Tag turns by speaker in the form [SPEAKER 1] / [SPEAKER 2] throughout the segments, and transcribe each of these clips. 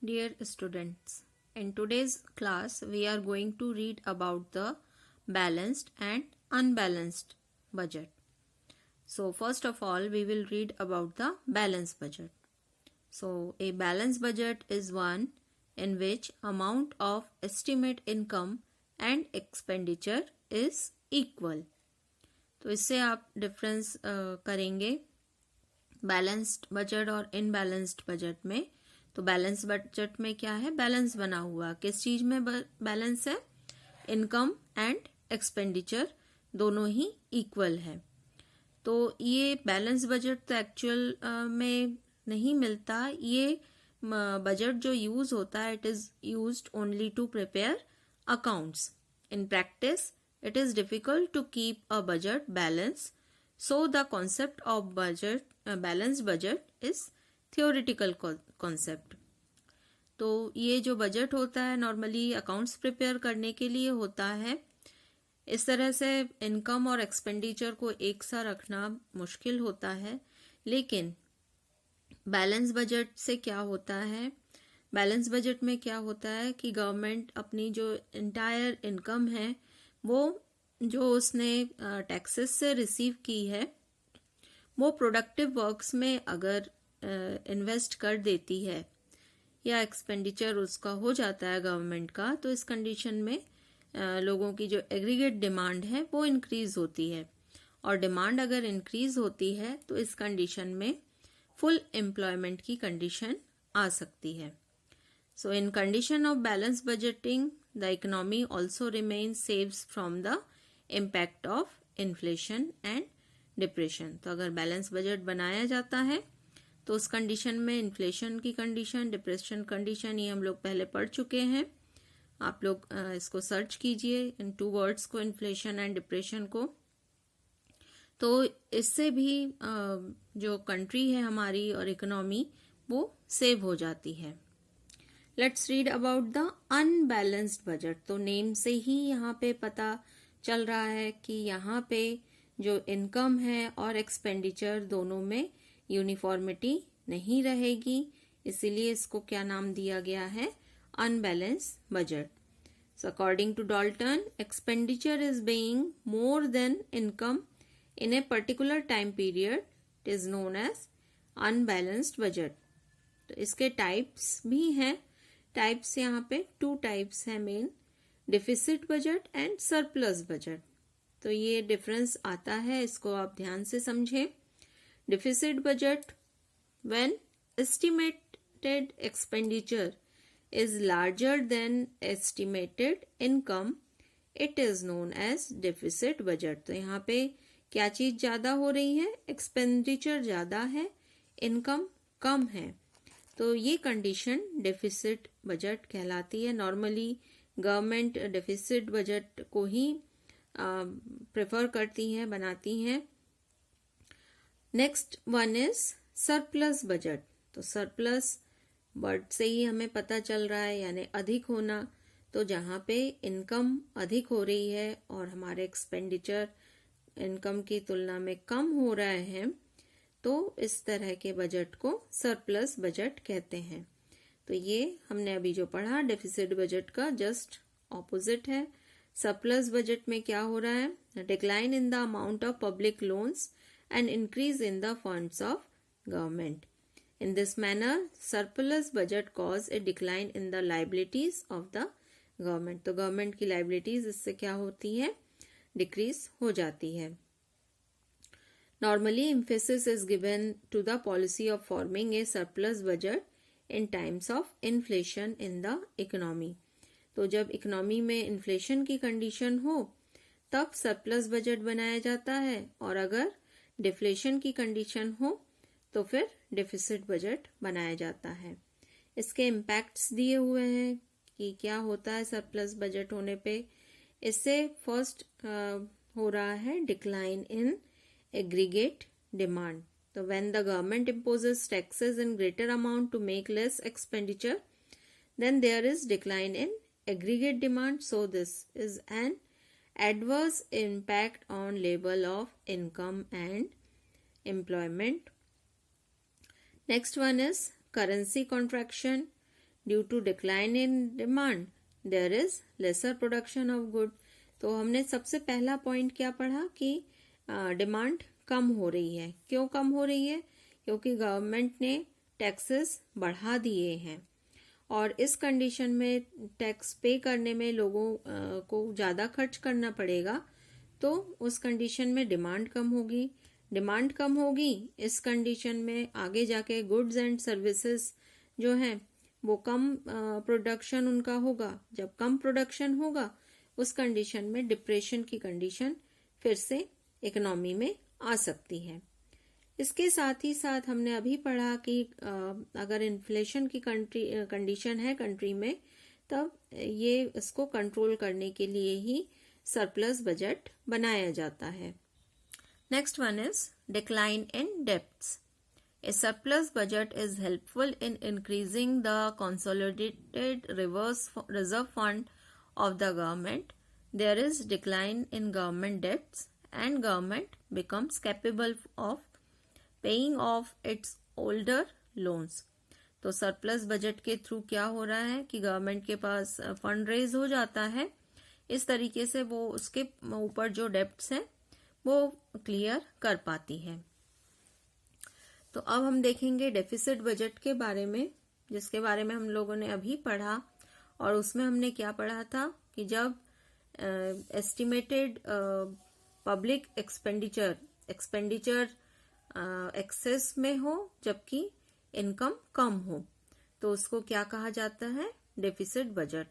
[SPEAKER 1] Dear students, in today's class we are going to read about the balanced and unbalanced budget. So first of all we will read about the balanced budget. So a balanced budget is one in which amount of estimate income and expenditure is equal. तो इससे आप difference करेंगे balanced budget और imbalanced budget में. तो balance budget में क्या है, बैलेंस बना हुआ. किस चीज में बैलेंस है? इनकम एंड एक्सपेंडिचर दोनों ही इक्वल है. तो ये बैलेंस बजट तो एक्चुअल में नहीं मिलता. ये बजट जो यूज होता है it is used only to prepare accounts. In practice it is difficult to keep a budget balance, so the concept of balanced budget is theoretical concept. तो ये जो बजट होता है नॉर्मली अकाउंट्स प्रिपेयर करने के लिए होता है. इस तरह से इनकम और एक्सपेंडिचर को एक साथ रखना मुश्किल होता है. लेकिन बैलेंस बजट से क्या होता है, बैलेंस बजट में क्या होता है कि गवर्नमेंट अपनी जो इंटायर इनकम है वो जो उसने टैक्सेस से रिसीव की है वो प्रोडक्टिव वर्क्स में अगर इन्वेस्ट कर देती है या एक्सपेंडिचर उसका हो जाता है गवर्नमेंट का, तो इस कंडीशन में लोगों की जो एग्रीगेट डिमांड है वो इंक्रीज होती है. और डिमांड अगर इंक्रीज होती है तो इस कंडीशन में फुल एम्प्लॉयमेंट की कंडीशन आ सकती है. So in condition of balance budgeting the economy also remains safe from the impact of inflation and depression. तो अगर बैलेंस बजट बनाया जाता है तो उस कंडीशन में इन्फ्लेशन की कंडीशन, डिप्रेशन कंडीशन, ये हम लोग पहले पढ़ चुके हैं. आप लोग इसको सर्च कीजिए इन टू वर्ड्स को, इन्फ्लेशन एंड डिप्रेशन को. तो इससे भी जो कंट्री है हमारी और इकोनॉमी वो सेव हो जाती है. Let's read about the unbalanced budget. तो नेम से ही यहाँ पे पता चल रहा है कि यहाँ पे जो इनकम है और एक्सपेंडिचर दोनों में यूनिफॉर्मिटी नहीं रहेगी, इसीलिए इसको क्या नाम दिया गया है, unbalanced budget. So according to Dalton, expenditure is being more than income in a particular time period, it is known as unbalanced budget. तो इसके टाइप्स भी हैं. टाइप्स यहाँ पे 2 टाइप्स हैं main, deficit budget and surplus budget. तो ये difference आता है, इसको आप ध्यान से समझें. Deficit budget, when estimated expenditure is larger than estimated income, it is known as deficit budget. तो यहाँ पे क्या चीज ज्यादा हो रही है, एक्सपेंडिचर ज्यादा है, इनकम कम है, तो ये कंडीशन डेफिसिट बजट कहलाती है. नॉर्मली गवर्नमेंट डेफिसिट बजट को ही प्रेफर करती है, बनाती हैं. Next one is surplus budget. तो सरप्लस वर्ड से ही हमें पता चल रहा है यानी अधिक होना. तो जहाँ पे इनकम अधिक हो रही है और हमारे एक्सपेंडिचर इनकम की तुलना में कम हो रहे हैं, तो इस तरह के बजट को सरप्लस बजट कहते हैं. तो ये हमने अभी जो पढ़ा डेफिसिट बजट का जस्ट ऑपोजिट है. सरप्लस बजट में क्या हो रहा है, decline in the amount of public loans and increase in the funds of government. In this manner surplus budget cause A decline in the liabilities of the government. तो government की liabilities इससे क्या होती है, डिक्रीज हो जाती है. Normally, emphasis is given to the policy of forming a surplus budget in times of inflation in the economy. तो जब इकोनॉमी में इन्फ्लेशन की कंडीशन हो तब सरप्लस बजट बनाया जाता है, और अगर डिफ्लेशन की कंडीशन हो तो फिर डेफिसिट बजट बनाया जाता है. इसके इम्पैक्ट्स दिए हुए हैं कि क्या होता है सरप्लस बजट होने पे. इससे फर्स्ट हो रहा है decline in aggregate demand. So when the government imposes taxes in greater amount to make less expenditure, then there is decline in aggregate demand. So this is an adverse impact on level of income and employment. Next one is currency contraction. Due to decline in demand there is lesser production of good. तो हमने सबसे पहला point क्या पढ़ा कि demand कम हो रही है। क्यों कम हो रही है? क्योंकि गवर्नमेंट ने टैक्सेस बढ़ा दिए हैं और इस कंडीशन में टैक्स पे करने में लोगों को ज़्यादा खर्च करना पड़ेगा, तो उस कंडीशन में डिमांड कम होगी। डिमांड कम होगी, इस कंडीशन में आगे जाके गुड्स एंड सर्विसेज जो हैं वो कम प्रोडक्शन उनका होगा। जब कम प्रोडक्शन होगा उस कंडीशन में डिप्रेशन की कंडीशन फिर से इकोनॉमी में आ सकती है। इसके साथ ही साथ हमने अभी पढ़ा कि अगर इन्फ्लेशन की कंडीशन है कंट्री में, तब ये इसको कंट्रोल करने के लिए ही सरप्लस बजट बनाया जाता है। Next one is decline in debts. A surplus budget is helpful in increasing the consolidated reserve fund of the government. There is decline in government debts and government becomes capable of paying off its older loans. तो surplus budget के through क्या हो रहा है कि government के पास fund raise हो जाता है, इस तरीके से वो उसके ऊपर जो डेब्ट्स हैं वो क्लियर कर पाती है। तो अब हम देखेंगे डेफिसिट बजट के बारे में, जिसके बारे में हम लोगों ने अभी पढ़ा। और उसमें हमने क्या पढ़ा था कि जब एस्टिमेटेड पब्लिक एक्सपेंडिचर एक्सेस में हो जबकि इनकम कम हो, तो उसको क्या कहा जाता है? Deficit budget.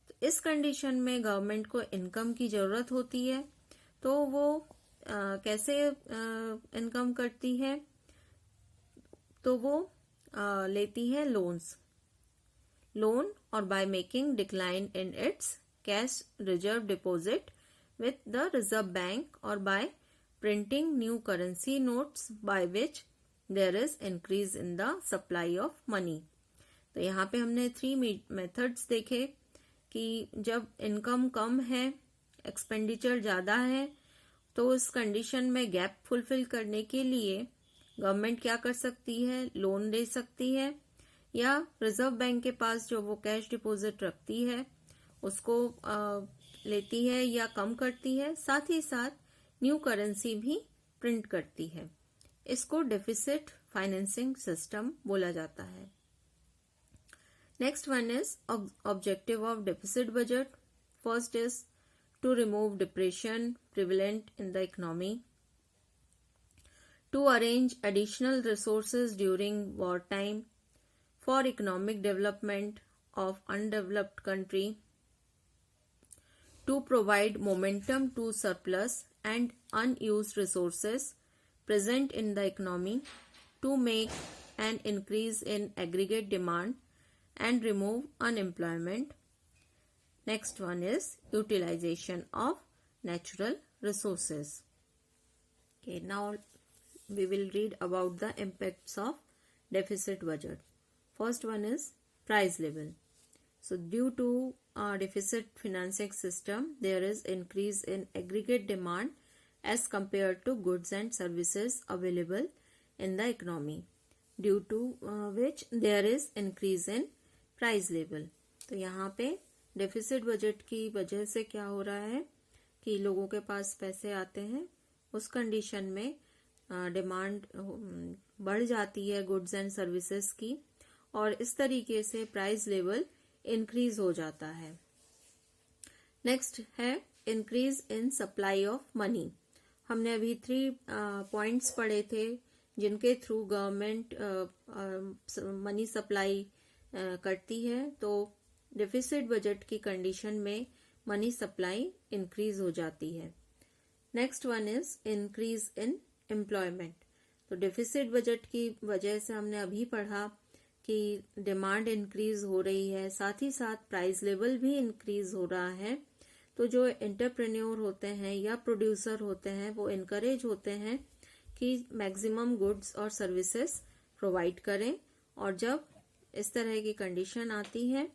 [SPEAKER 1] तो इस कंडीशन में गवर्नमेंट को इनकम की जरूरत होती है, तो वो कैसे इनकम करती है? तो वो लेती है लोन और by making decline in its cash reserve deposit with the reserve bank और by printing new currency notes by which there is increase in the supply of money. तो यहाँ पे हमने 3 मेथड्स देखे कि जब इनकम कम है, एक्सपेंडिचर ज्यादा है, तो उस कंडीशन में गैप फुलफिल करने के लिए गवर्नमेंट क्या कर सकती है? लोन दे सकती है, या रिजर्व बैंक के पास जो वो कैश डिपॉजिट रखती है उसको लेती है या कम करती है, साथ ही साथ न्यू करेंसी भी प्रिंट करती है। इसको डेफिसिट फाइनेंसिंग सिस्टम बोला जाता है। Next one is objective of deficit budget. First is to remove depression prevalent in the economy, to arrange additional resources during wartime for economic development of undeveloped country, to provide momentum to surplus and unused resources present in the economy, to make an increase in aggregate demand and remove unemployment. Next one is utilization of natural resources. Okay, now we will read about the impacts of deficit budget. First one is price level. So due to deficit financing system, there is increase in aggregate demand as compared to goods and services available in the economy, due to which there is increase in price level. तो यहाँ पे deficit budget की वजह से क्या हो रहा है कि लोगों के पास पैसे आते हैं, उस कंडीशन में डिमांड बढ़ जाती है गुड्स एंड सर्विसेज की, और इस तरीके से प्राइस लेवल इंक्रीज हो जाता है। नेक्स्ट है increase in supply of money. हमने अभी 3 पॉइंट्स पढ़े थे जिनके थ्रू गवर्नमेंट मनी सप्लाई करती है। तो डेफिसिट बजट की कंडीशन में मनी सप्लाई इंक्रीज हो जाती है। Next one is increase in employment. तो डेफिसिट बजट की वजह से हमने अभी पढ़ा कि डिमांड इंक्रीज हो रही है, साथ ही साथ प्राइस लेवल भी इंक्रीज हो रहा है। तो जो एंटरप्रेन्योर होते हैं या प्रोड्यूसर होते हैं वो इनकरेज होते हैं कि मैक्सिमम गुड्स और सर्विसेज प्रोवाइड करें, और जब इस तरह की कंडीशन आती है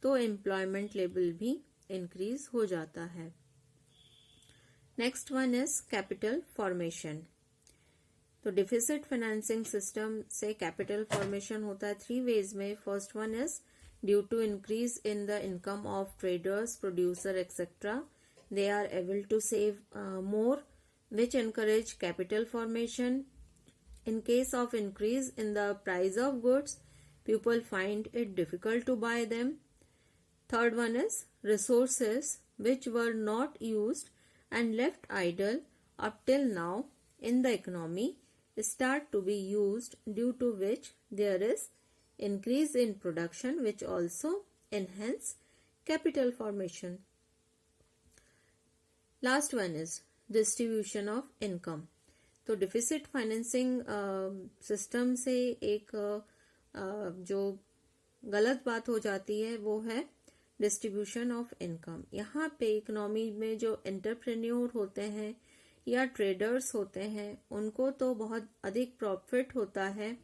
[SPEAKER 1] तो एम्प्लॉयमेंट लेवल भी इंक्रीज हो जाता है। Next one is capital formation. तो डिफिसिट फाइनेंसिंग सिस्टम से कैपिटल फॉर्मेशन होता है 3 वेज में। First one is due to increase in the income of traders, producer, etc. They are able to save more, which encourage capital formation. In case of increase in the price of goods, people find it difficult to buy them. Third one is resources which were not used and left idle up till now in the economy start to be used, due to which there is increase in production, which also enhance capital formation. Last one is distribution of income. तो deficit financing system से एक जो गलत बात हो जाती है वो है डिस्ट्रीब्यूशन ऑफ इनकम. यहाँ पे इकोनॉमी में जो एंटरप्रेन्योर होते हैं या ट्रेडर्स होते हैं उनको तो बहुत अधिक प्रॉफिट होता है,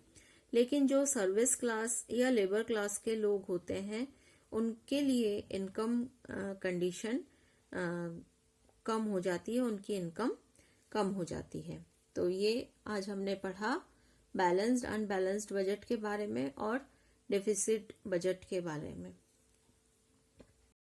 [SPEAKER 1] लेकिन जो सर्विस क्लास या लेबर क्लास के लोग होते हैं उनके लिए इनकम कंडीशन कम हो जाती है, उनकी इनकम कम हो जाती है. तो ये आज हमने पढ़ा बैलेंस्ड अनबैलेंस्ड बजट के बारे में और डेफिसिट बजट के बारे में.